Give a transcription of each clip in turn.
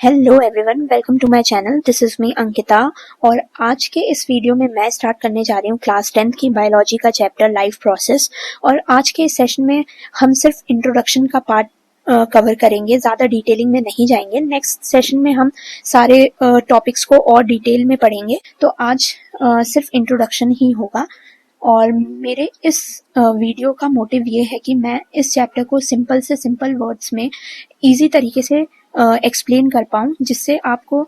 Hello everyone, welcome to my channel. This is me Ankita और आज के इस वीडियो में मैं स्टार्ट करने जा रही हूँ क्लास 10th की बायोलॉजी का चैप्टर लाइफ प्रोसेस। और आज के इस सेशन में हम सिर्फ इंट्रोडक्शन का पार्ट कवर करेंगे, ज़्यादा डिटेलिंग में नहीं जाएंगे। नेक्स्ट सेशन में हम सारे टॉपिक्स को और डिटेल में पढ़ेंगे, तो आज सिर्फ इंट्रोडक्शन ही होगा। और मेरे इस वीडियो का मोटिव ये है कि मैं इस चैप्टर को सिंपल से सिंपल वर्ड्स में इजी तरीके से एक्सप्लेन कर पाऊँ, जिससे आपको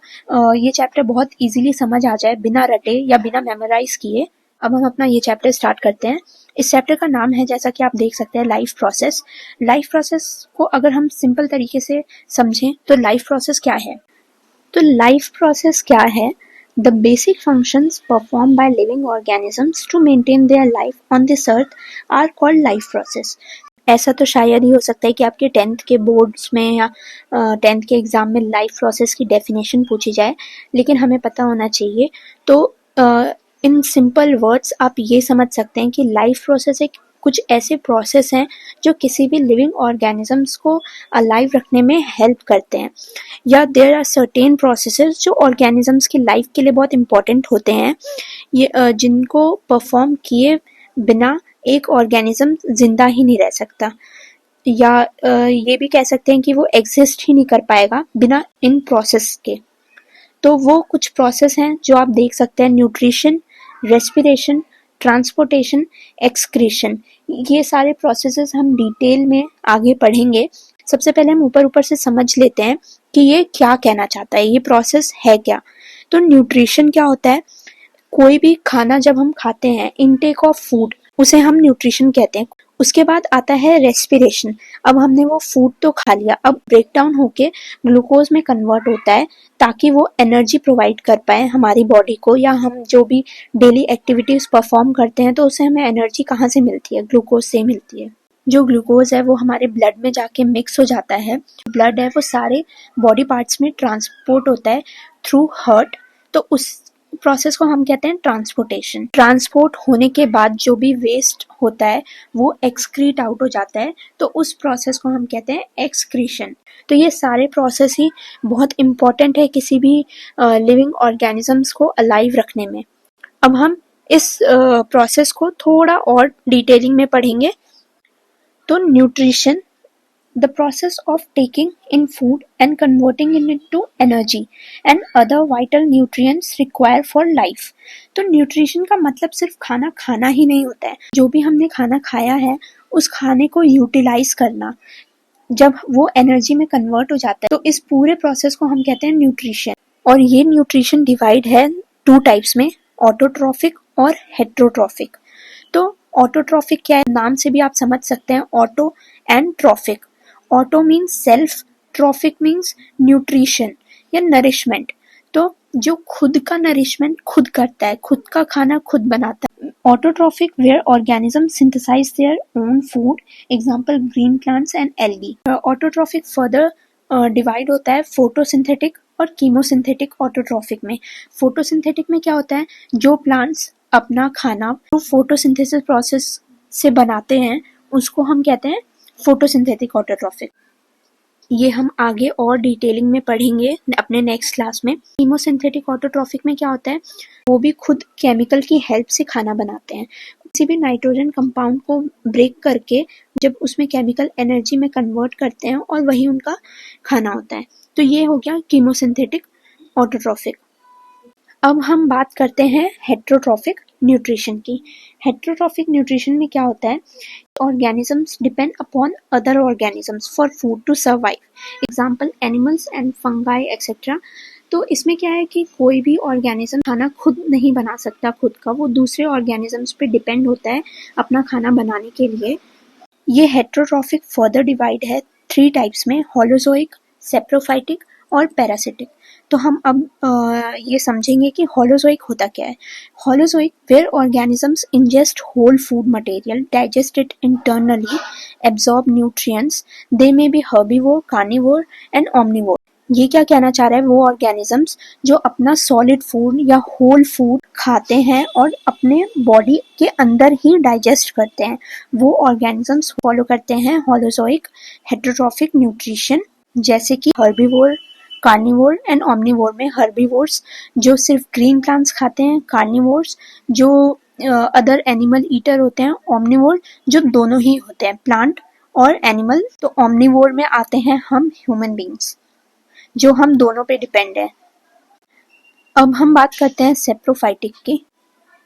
ये चैप्टर बहुत इजीली समझ आ जाए बिना रटे या बिना मेमोराइज किए। अब हम अपना ये चैप्टर स्टार्ट करते हैं। इस चैप्टर का नाम है, जैसा कि आप देख सकते हैं, लाइफ प्रोसेस। लाइफ प्रोसेस को अगर हम सिंपल तरीके से समझें तो लाइफ प्रोसेस क्या है? तो लाइफ प्रोसेस क्या है? The basic functions performed by living organisms to maintain their life on this earth are called life process. ऐसा तो शायद ही हो सकता है कि आपके 10th के बोर्ड्स में या 10th के एग्जाम में लाइफ प्रोसेस की डेफिनेशन पूछी जाए, लेकिन हमें पता होना चाहिए। तो इन सिंपल वर्ड्स आप ये समझ सकते हैं कि लाइफ प्रोसेस एक कुछ ऐसे प्रोसेस हैं जो किसी भी लिविंग ऑर्गेनिजम्स को अलाइव रखने में हेल्प करते हैं, या देयर आर सर्टेन प्रोसेसेस जो ऑर्गेनिजम्स की लाइफ के लिए बहुत इंपॉर्टेंट होते हैं, ये जिनको परफॉर्म किए बिना एक ऑर्गेनिज्म जिंदा ही नहीं रह सकता, या ये भी कह सकते हैं कि वो एग्जिस्ट ही नहीं कर पाएगा बिना इन प्रोसेस के। तो वो कुछ प्रोसेस हैं जो आप देख सकते हैं: न्यूट्रिशन, रेस्पिरेशन, ट्रांसपोर्टेशन, एक्सक्रीशन। ये सारे प्रोसेसेस हम डिटेल में आगे पढ़ेंगे। सबसे पहले हम ऊपर ऊपर से समझ लेते हैं कि ये क्या कहना चाहता है, ये प्रोसेस है क्या। तो न्यूट्रिशन क्या होता है? कोई भी खाना जब हम खाते हैं, इनटेक ऑफ फूड, उसे हम न्यूट्रिशन कहते हैं। उसके बाद आता है रेस्पिरेशन। अब हमने वो फूड तो खा लिया, अब ब्रेक डाउन होके ग्लूकोज में कन्वर्ट होता है ताकि वो एनर्जी प्रोवाइड कर पाए हमारी बॉडी को, या हम जो भी डेली एक्टिविटीज परफॉर्म करते हैं तो उससे हमें एनर्जी कहाँ से मिलती है? ग्लूकोज से मिलती है। जो ग्लूकोज है वो हमारे ब्लड में जाके मिक्स हो जाता है। ब्लड है वो सारे बॉडी पार्ट्स में ट्रांसपोर्ट होता है थ्रू हार्ट। तो उस प्रोसेस को हम कहते हैं ट्रांसपोर्टेशन। ट्रांसपोर्ट होने के बाद जो भी वेस्ट होता है वो एक्सक्रीट आउट हो जाता है, तो उस प्रोसेस को हम कहते हैं एक्सक्रीशन। तो ये सारे प्रोसेस ही बहुत इंपॉर्टेंट है किसी भी लिविंग ऑर्गेनिजम्स को अलाइव रखने में। अब हम इस प्रोसेस को थोड़ा और डिटेलिंग में पढ़ेंगे। तो nutrition, the process of taking in food and converting it into energy and other vital nutrients required for life। तो न्यूट्रिशन का मतलब सिर्फ खाना खाना ही नहीं होता है। जो भी हमने खाना खाया है उस खाने को यूटिलाइज करना, जब वो एनर्जी में कन्वर्ट हो जाता है, तो इस पूरे प्रोसेस को हम कहते हैं न्यूट्रिशन। और ये न्यूट्रिशन डिवाइड है 2 टाइप्स में, ऑटोट्रॉफिक और हेट्रोट्रॉफिक। तो ऑटोट्रॉफिक क्या है? नाम से भी आप समझ सकते हैं, auto and trophic. Auto means self, trophic means nutrition या नरिशमेंट। तो जो खुद का नरिशमेंट खुद करता है, खुद का खाना खुद बनाता है। Autotrophic where organism synthesize their own food, example green plants and algae. Autotrophic further divide होता है फोटोसिंथेटिक और कीमोसिंथेटिक ऑटोट्रॉफिक में। फोटोसिंथेटिक में क्या होता है? जो प्लांट्स अपना खाना फोटोसिंथेसिस प्रोसेस से बनाते हैं उसको हम कहते हैं फोटोसिंथेटिक ऑटोट्रॉफिक। ये हम आगे और डिटेलिंग में पढ़ेंगे अपने नेक्स्ट क्लास में। कीमोसिंथेटिक ऑटोट्रॉफिक में क्या होता है? वो भी खुद केमिकल की हेल्प से खाना बनाते हैं। किसी भी नाइट्रोजन कंपाउंड को ब्रेक करके जब उसमें केमिकल एनर्जी में कन्वर्ट करते हैं और वही उनका खाना होता है। तो ये हो गया कीमोसिंथेटिक ऑटोट्रॉफिक। अब हम बात करते हैं हेट्रोट्रॉफिक न्यूट्रिशन की। हेट्रोट्रॉफिक न्यूट्रिशन में क्या होता है? Organisms depend upon other organisms for food to survive. Example animals and fungi etc. तो इसमें क्या है कि कोई भी ऑर्गेनिज्म खाना खुद नहीं बना सकता खुद का, वो दूसरे ऑर्गेनिजम्स पे डिपेंड होता है अपना खाना बनाने के लिए। ये हेट्रोट्रॉफिक फर्दर डिवाइड है 3 टाइप्स में, होलोजोइक, सेप्रोफाइटिक और पैरासिटिक। तो हम अब ये समझेंगे कि होलोजोइक होता क्या है। Holozoic where organisms ingest whole food material, digest it internally, absorb nutrients, they may be herbivore, carnivore and omnivore. ये क्या कहना चाह रहा है? वो ऑर्गेनिजम्स जो अपना सॉलिड फूड या होल फूड खाते हैं और अपने बॉडी के अंदर ही डाइजेस्ट करते हैं, वो ऑर्गेनिजम्स फॉलो करते हैं होलोजोइक हेट्रोट्रॉफिक न्यूट्रिशन, जैसे कि हर्बीवोर, कार्निवोर एंड ओमनिवोर में हर्बीवोर्स जो सिर्फ ग्रीन प्लांट्स खाते हैं, कार्निवोर्स जो अदर एनिमल ईटर होते हैं, ओमनिवोर जो दोनों ही होते हैं, प्लांट और एनिमल। तो ओमनिवोर में आते हैं हम ह्यूमन बींग्स, जो हम दोनों पे डिपेंड है। अब हम बात करते हैं सेप्रोफाइटिक की।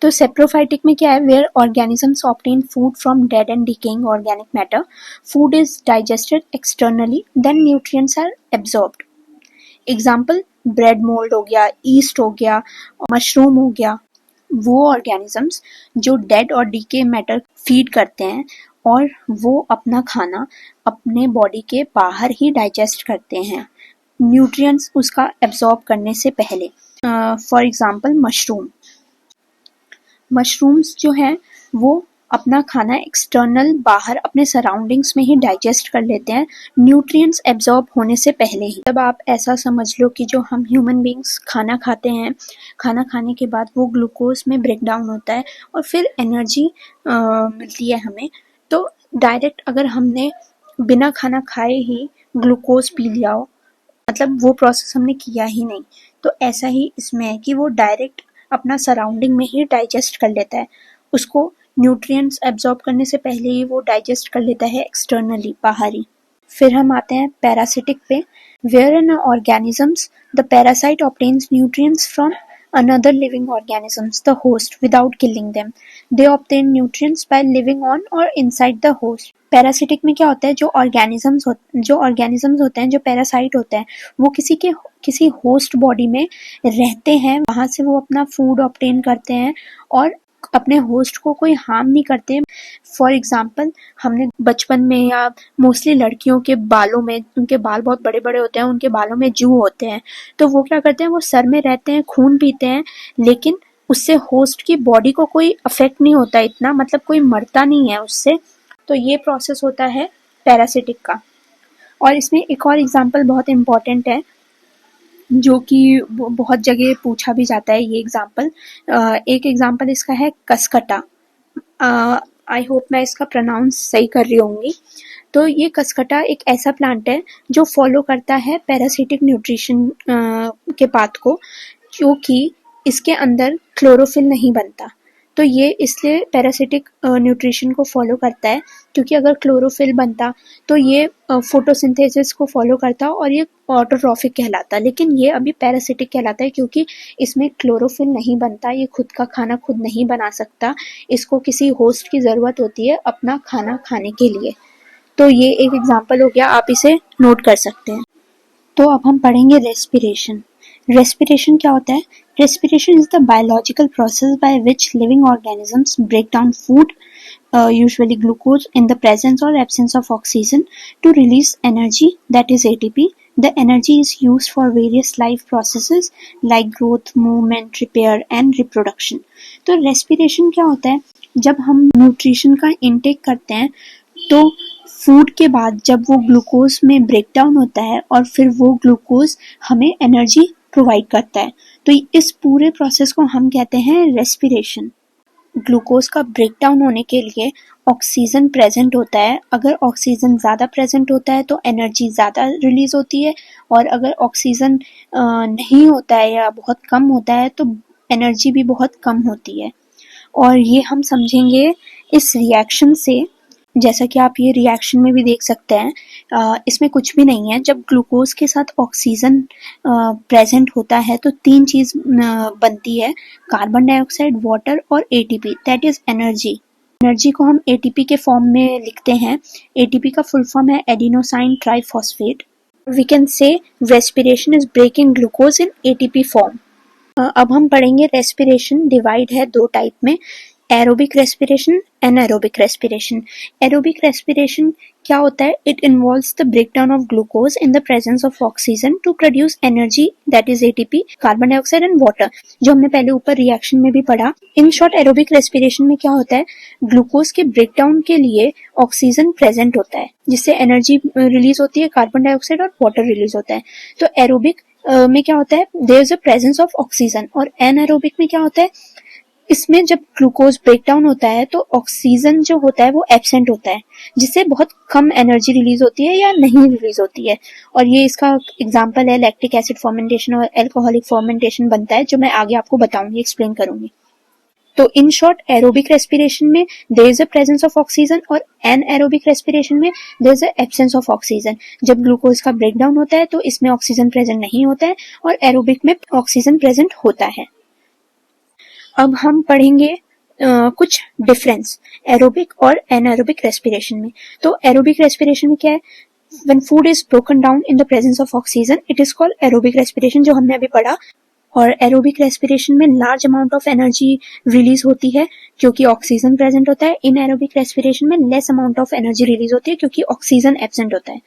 तो सेप्रोफाइटिक में क्या है, where organisms obtain food from dead and decaying organic matter, food is digested externally, then nutrients are absorbed. Example, bread mold हो गया, ईस्ट हो गया, मशरूम हो गया। वो ऑर्गेनिजम्स जो डेड और डीके मैटर फीड करते हैं और वो अपना खाना अपने बॉडी के बाहर ही डाइजेस्ट करते हैं, न्यूट्रिएंट्स उसका एब्जॉर्ब करने से पहले। फॉर एग्जाम्पल मशरूम्स जो हैं वो अपना खाना एक्सटर्नल बाहर अपने सराउंडिंग्स में ही डाइजेस्ट कर लेते हैं, न्यूट्रिएंट्स एब्जॉर्ब होने से पहले ही। तब आप ऐसा समझ लो कि जो हम ह्यूमन बींग्स खाना खाते हैं, खाना खाने के बाद वो ग्लूकोज में ब्रेक डाउन होता है और फिर एनर्जी मिलती है हमें। तो डायरेक्ट अगर हमने बिना खाना खाए ही ग्लूकोज पी लिया हो, मतलब वो प्रोसेस हमने किया ही नहीं, तो ऐसा ही इसमें है कि वो डायरेक्ट अपना सराउंडिंग में ही डाइजेस्ट कर लेता है, उसको न्यूट्रिएंट्स एब्जॉर्ब करने से पहले ही वो डाइजेस्ट कर लेता है एक्सटर्नली, बाहरी। फिर हम आते हैं पैरासिटिक पे, where in organisms the parasite obtains nutrients from another living organisms, the host, without killing them. They obtain nutrients by living on or inside the host. Parasitic में क्या होता है, जो ऑर्गेनिजम्स होते हैं, जो पैरासाइट होते हैं, वो किसी होस्ट बॉडी में रहते हैं, वहां से वो अपना फूड ऑब्टेन करते हैं और अपने होस्ट को कोई हार्म नहीं करते। फॉर एग्जाम्पल, हमने बचपन में या मोस्टली लड़कियों के बालों में, उनके बाल बहुत बड़े बड़े होते हैं, उनके बालों में जू होते हैं, तो वो क्या करते हैं, वो सर में रहते हैं, खून पीते हैं, लेकिन उससे होस्ट की बॉडी को कोई अफेक्ट नहीं होता इतना, मतलब कोई मरता नहीं है उससे। तो ये प्रोसेस होता है पैरासिटिक का। और इसमें एक और एग्जाम्पल बहुत इम्पोर्टेंट है, जो कि बहुत जगह पूछा भी जाता है ये एग्जाम्पल। एक एग्जाम्पल इसका है कसकटा। आई होप मैं इसका प्रोनाउंस सही कर रही होंगी। तो ये कसकटा एक ऐसा प्लांट है जो फॉलो करता है पैरासिटिक न्यूट्रिशन के पाथ को, क्योंकि इसके अंदर क्लोरोफिल नहीं बनता। तो ये इसलिए पैरासिटिक न्यूट्रिशन को फॉलो करता है, क्योंकि अगर क्लोरोफिल बनता तो ये फोटोसिंथेसिस को फॉलो करता और ये ऑटोट्रॉफिक कहलाता, लेकिन ये अभी पैरासिटिक कहलाता है क्योंकि इसमें क्लोरोफिल नहीं बनता, ये खुद का खाना खुद नहीं बना सकता, इसको किसी होस्ट की ज़रूरत होती है अपना खाना खाने के लिए। तो ये एक एग्जाम्पल हो गया, आप इसे नोट कर सकते हैं। तो अब हम पढ़ेंगे रेस्पिरेशन। रेस्पिरेशन क्या होता है? Respiration is the biological process by which living organisms break down food, usually glucose, in the presence or absence of oxygen to release energy, that is ATP. The energy is used for various life processes like growth, movement, repair and reproduction. तो respiration क्या होता है? जब हम nutrition का intake करते हैं तो फूड के बाद जब वो ग्लूकोज में ब्रेक डाउन होता है और फिर वो ग्लूकोज हमें एनर्जी प्रोवाइड करता है, तो इस पूरे प्रोसेस को हम कहते हैं रेस्पिरेशन। ग्लूकोज का ब्रेकडाउन होने के लिए ऑक्सीजन प्रेजेंट होता है, अगर ऑक्सीजन ज़्यादा प्रेजेंट होता है तो एनर्जी ज़्यादा रिलीज होती है, और अगर ऑक्सीजन नहीं होता है या बहुत कम होता है तो एनर्जी भी बहुत कम होती है। और ये हम समझेंगे इस रिएक्शन से, जैसा कि आप ये रिएक्शन में भी देख सकते हैं, इसमें कुछ भी नहीं है। जब ग्लूकोज के साथ ऑक्सीजन प्रेजेंट होता है तो तीन चीज बनती है, कार्बन डाइऑक्साइड, वाटर और ATP, that is energy. Energy को हम एटीपी के फॉर्म में लिखते हैं। एटीपी का फुल फॉर्म है adenosine triphosphate. We can say respiration is breaking glucose in ATP form. अब हम पढ़ेंगे रेस्पिरेशन डिवाइड है दो टाइप में, aerobic respiration, anaerobic respiration. Aerobic respiration क्या होता है? It involves the breakdown of glucose in the presence of oxygen to produce energy, that is ATP, carbon dioxide and water, जो हमने पहले ऊपर रिएक्शन में भी पढ़ा। इन शॉर्ट, एरोबिक रेस्पिरेशन में क्या होता है? ग्लूकोज के ब्रेकडाउन के लिए ऑक्सीजन प्रेजेंट होता है जिससे एनर्जी रिलीज होती है, कार्बन डाइऑक्साइड और वाटर रिलीज होता है। तो एरोबिक में क्या होता है? There is a presence of oxygen. और एनारोबिक में क्या होता है? इसमें जब ग्लूकोज ब्रेक डाउन होता है तो ऑक्सीजन जो होता है वो एब्सेंट होता है, जिससे बहुत कम एनर्जी रिलीज होती है या नहीं रिलीज होती है। और ये इसका एग्जांपल है लैक्टिक एसिड फर्मेंटेशन और अल्कोहलिक फर्मेंटेशन बनता है, जो मैं आगे आपको बताऊंगी, एक्सप्लेन करूंगी। तो इन शॉर्ट, एरोबिक रेस्पिरेशन में there is a presence of oxygen और एनएरोबिक रेस्पिरेशन में there is a absence of oxygen. जब ग्लूकोज का ब्रेक डाउन होता है तो इसमें ऑक्सीजन प्रेजेंट नहीं होता है और एरोबिक में ऑक्सीजन प्रेजेंट होता है। अब हम पढ़ेंगे कुछ डिफरेंस एरोबिक और एनारोबिक रेस्पिरेशन में। तो एरोबिक रेस्पिरेशन में क्या है, when food is broken down in the presence of oxygen it is called aerobic respiration, जो हमने अभी पढ़ा। और एरोबिक रेस्पिरेशन में large amount of energy release होती है क्योंकि ऑक्सीजन प्रेजेंट होता है। इन एरोबिक रेस्पिरेशन में less amount of energy release होती है क्योंकि ऑक्सीजन एब्सेंट होता है।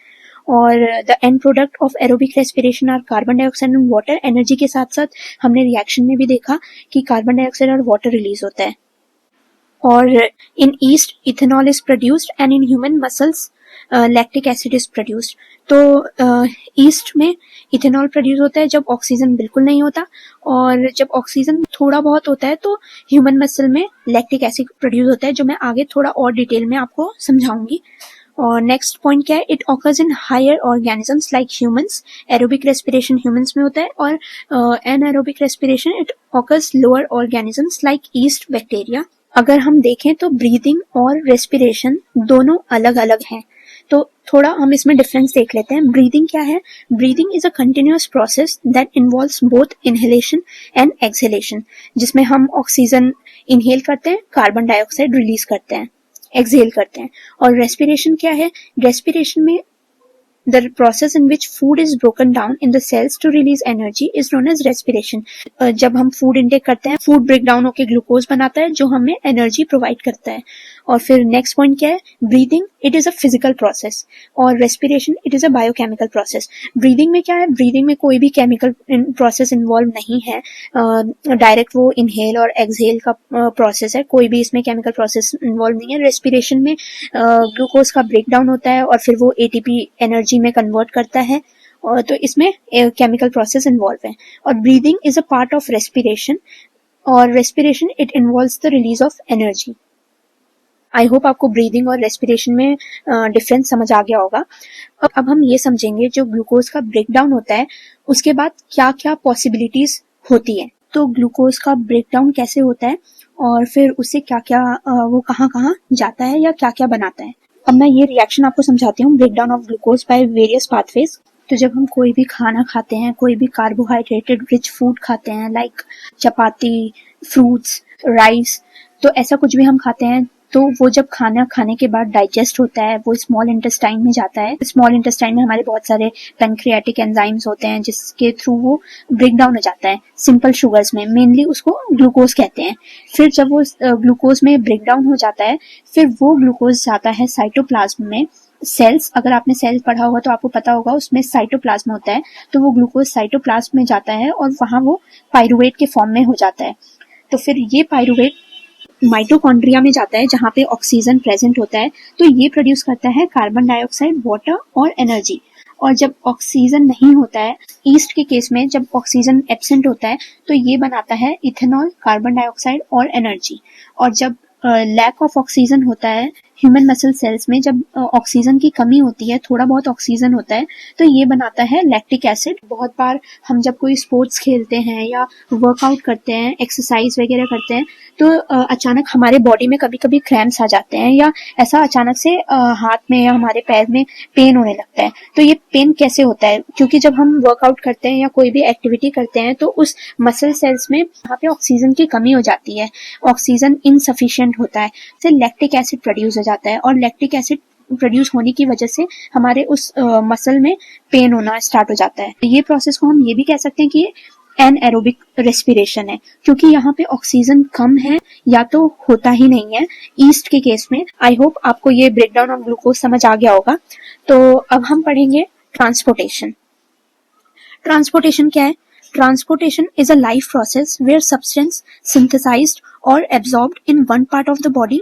और the end product of aerobic respiration are carbon dioxide and water. Energy के साथ साथ हमने रिएक्शन में भी देखा कि कार्बन डाइऑक्साइड और वाटर रिलीज होता है। और in yeast ethanol is produced and in human muscles lactic acid is produced. तो ईस्ट में इथेनॉल प्रोड्यूस होता है जब ऑक्सीजन बिल्कुल नहीं होता, और जब ऑक्सीजन थोड़ा बहुत होता है तो ह्यूमन मसल में लैक्टिक एसिड प्रोड्यूस होता है, जो मैं आगे थोड़ा और डिटेल में आपको समझाऊंगी। और नेक्स्ट पॉइंट क्या है, it occurs in higher organisms like humans. Aerobic respiration humans में होता है और anaerobic respiration it occurs lower organisms like yeast bacteria. अगर हम देखें तो ब्रीदिंग और रेस्पिरेशन दोनों अलग अलग हैं, तो थोड़ा हम इसमें डिफरेंस देख लेते हैं। ब्रीदिंग क्या है, breathing is a continuous process that involves both inhalation and exhalation, जिसमें हम ऑक्सीजन इनहेल करते हैं, कार्बन डाइऑक्साइड रिलीज करते हैं, एक्सहेल करते हैं। और रेस्पिरेशन क्या है, रेस्पिरेशन में the process in which food is broken down in the cells to release energy is known as respiration। जब हम फूड इंटेक करते हैं, फूड ब्रेक डाउन होकर ग्लूकोज बनाता है जो हमें एनर्जी प्रोवाइड करता है। और फिर नेक्स्ट पॉइंट क्या है, breathing it is a physical process और respiration it is a biochemical process. Breathing में क्या है, ब्रीदिंग में कोई भी केमिकल प्रोसेस इन्वॉल्व नहीं है, डायरेक्ट वो इनहेल और एक्सहेल का प्रोसेस है, कोई भी इसमें केमिकल प्रोसेस इन्वॉल्व नहीं है। रेस्पिरेशन में ग्लूकोज का ब्रेक डाउन होता है और फिर वो एटीपी एनर्जी में कन्वर्ट करता है, और तो इसमें केमिकल प्रोसेस इन्वॉल्व है। और breathing is a part of respiration और respiration it involves the release of energy. I hope आपको ब्रीदिंग और रेस्पिरेशन में डिफरेंस समझ आ गया होगा। अब हम ये समझेंगे जो ग्लूकोज का ब्रेक डाउन होता है उसके बाद क्या क्या पॉसिबिलिटीज होती है। तो ग्लूकोज का ब्रेक डाउन कैसे होता है और फिर उससे क्या क्या वो कहाँ कहाँ जाता है या क्या क्या बनाता है। अब मैं ये रिएक्शन आपको समझाती हूँ, break down of glucose by various pathways. तो जब हम कोई भी खाना खाते हैं, कोई भी कार्बोहाइड्रेटेड रिच फूड खाते हैं लाइक चपाती, फ्रूट्स, राइस, तो ऐसा कुछ भी हम खाते हैं, तो वो जब खाना खाने के बाद डाइजेस्ट होता है वो स्मॉल इंटेस्टाइन में जाता है। स्मॉल इंटेस्टाइन में हमारे बहुत सारे पैनक्रियाटिक एंजाइम्स होते हैं जिसके थ्रू वो ब्रेक डाउन हो जाता है सिंपल शुगर्स में, मेनली उसको ग्लूकोज कहते हैं। फिर जब वो ग्लूकोज में ब्रेक डाउन हो जाता है फिर वो ग्लूकोज जाता है साइटोप्लाज्म में। सेल्स, अगर आपने सेल पढ़ा होगा तो आपको पता होगा उसमें साइटोप्लाज्म होता है, तो वो ग्लूकोज साइटोप्लाज्म में जाता है और वहां वो पाइरुवेट के फॉर्म में हो जाता है। तो फिर ये पाइरुवेट माइटोकॉन्ड्रिया में जाता है जहाँ पे ऑक्सीजन प्रेजेंट होता है, तो ये प्रोड्यूस करता है कार्बन डाइऑक्साइड, वाटर और एनर्जी। और जब ऑक्सीजन नहीं होता है, ईस्ट के केस में जब ऑक्सीजन एब्सेंट होता है तो ये बनाता है इथेनॉल, कार्बन डाइऑक्साइड और एनर्जी। और जब लैक ऑफ ऑक्सीजन होता है ह्यूमन मसल सेल्स में, जब ऑक्सीजन की कमी होती है, थोड़ा बहुत ऑक्सीजन होता है, तो ये बनाता है लैक्टिक एसिड। बहुत बार हम जब कोई स्पोर्ट्स खेलते हैं या वर्कआउट करते हैं, एक्सरसाइज वगैरह करते हैं, तो अचानक हमारे बॉडी में कभी कभी क्रैम्प्स आ जाते हैं या ऐसा अचानक से हाथ में या हमारे पैर में पेन होने लगता है। तो ये पेन कैसे होता है, क्योंकि जब हम वर्कआउट करते हैं या कोई भी एक्टिविटी करते हैं तो उस मसल सेल्स में वहाँ पे ऑक्सीजन की कमी हो जाती है, ऑक्सीजन इनसफिशिएंट होता है, फिर लैक्टिक एसिड प्रोड्यूस हो जाता है और लैक्टिक एसिड प्रोड्यूस होने की वजह से हमारे उस मसल में पेन होना स्टार्ट हो जाता है। ये प्रोसेस को हम ये भी कह सकते हैं कि एनएरोबिक रेस्पिरेशन है, क्योंकि यहाँ पे ऑक्सीजन कम है या तो होता ही नहीं है ईस्ट के केस में। आई होप आपको ये ब्रेकडाउन ऑफ ग्लूकोज समझ आ गया होगा। तो अब हम पढ़ेंगे ट्रांसपोर्टेशन। ट्रांसपोर्टेशन क्या है? Transportation is a life process where substance synthesized or absorbed in one part of the body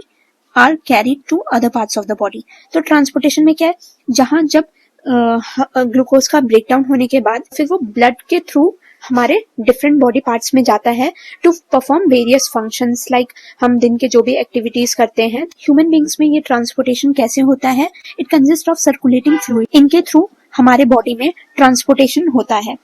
are carried to other parts of the body। तो ट्रांसपोर्टेशन में क्या है, जहां जब ग्लूकोज का ब्रेकडाउन होने के बाद फिर वो ब्लड के थ्रू हमारे डिफरेंट बॉडी पार्ट्स में जाता है to perform various functions like हम दिन के जो भी एक्टिविटीज करते हैं। ह्यूमन बींग्स में ये ट्रांसपोर्टेशन कैसे होता है? It consist of circulating fluid, इनके थ्रू हमारे बॉडी में ट्रांसपोर्टेशन होता है।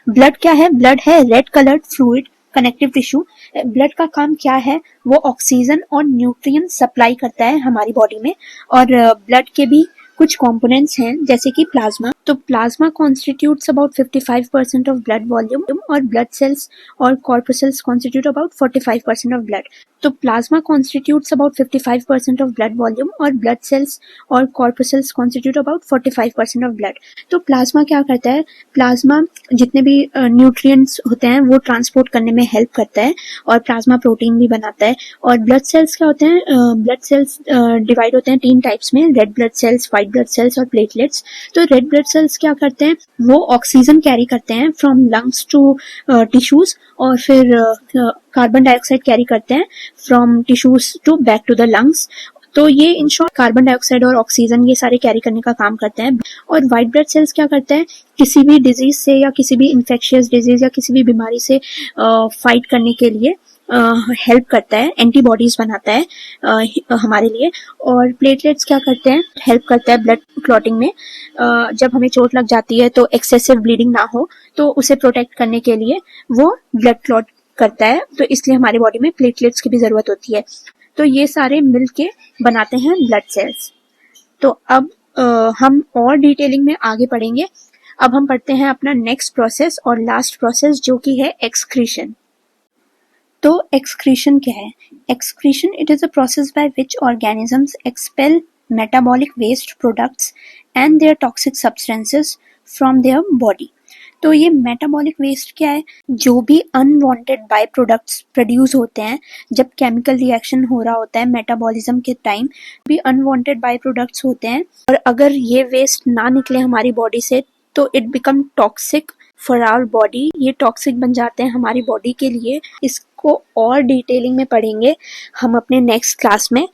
ब्लड क्या है? ब्लड है red coloured fluid connective tissue. Blood का काम क्या है? वो ऑक्सीजन और न्यूट्रिएंट सप्लाई करता है हमारी बॉडी में। और ब्लड के भी कुछ कंपोनेंट्स हैं जैसे कि प्लाज्मा। तो plasma constitutes about 55% of blood volume और ब्लड सेल्स और corpuscles constitute about 45% of blood. तो plasma constitutes about 55% of blood volume और ब्लड सेल्स और corpuscles constitute about 45% of blood. तो प्लाज्मा क्या करता है? प्लाज्मा जितने भी न्यूट्रिएंट्स होते हैं वो ट्रांसपोर्ट करने में हेल्प करता है और प्लाज्मा प्रोटीन भी बनाता है। और ब्लड सेल्स क्या होते हैं? ब्लड सेल्स डिवाइड होते हैं 3 टाइप्स में, red blood cells, white blood cells और प्लेटलेट्स। तो रेड ब्लड सेल्स क्या करते हैं? वो ऑक्सीजन कैरी करते हैं फ्रॉम लंग्स टू टिश्यूज और फिर कार्बन डाइऑक्साइड कैरी करते हैं from tissues to back to the lungs. तो ये इन शॉर्ट कार्बन डाइऑक्साइड और ऑक्सीजन ये सारे कैरी करने का काम करते हैं। और व्हाइट ब्लड सेल्स क्या करते हैं? किसी भी डिजीज से या किसी भी इन्फेक्शियस डिजीज या किसी भी बीमारी से फाइट करने के लिए हेल्प करता है, एंटीबॉडीज बनाता है हमारे लिए। और प्लेटलेट्स क्या करते हैं? हेल्प करता है ब्लड क्लॉटिंग में। जब हमें चोट लग जाती है तो एक्सेसिव ब्लीडिंग ना हो तो उसे प्रोटेक्ट करने के लिए वो ब्लड क्लॉट करता है। तो इसलिए हमारी बॉडी में प्लेटलेट्स की भी जरूरत होती है। तो ये सारे मिलके बनाते हैं ब्लड सेल्स। तो अब हम और डिटेलिंग में आगे पढ़ेंगे। अब हम पढ़ते हैं अपना नेक्स्ट प्रोसेस और लास्ट प्रोसेस जो कि है एक्सक्रीशन। तो एक्सक्रीशन क्या है? Excretion it is a process by which organisms expel metabolic waste products and their toxic substances from their body. तो ये मेटाबॉलिक वेस्ट क्या है? जो भी अनवांटेड बाय प्रोडक्ट्स प्रोड्यूस होते हैं जब केमिकल रिएक्शन हो रहा होता है मेटाबॉलिज्म के टाइम, भी अनवांटेड बाय प्रोडक्ट्स होते हैं और अगर ये वेस्ट ना निकले हमारी बॉडी से तो it become toxic for our body. ये टॉक्सिक बन जाते हैं हमारी बॉडी के लिए। इसको और डिटेलिंग में पढ़ेंगे हम अपने नेक्स्ट क्लास में।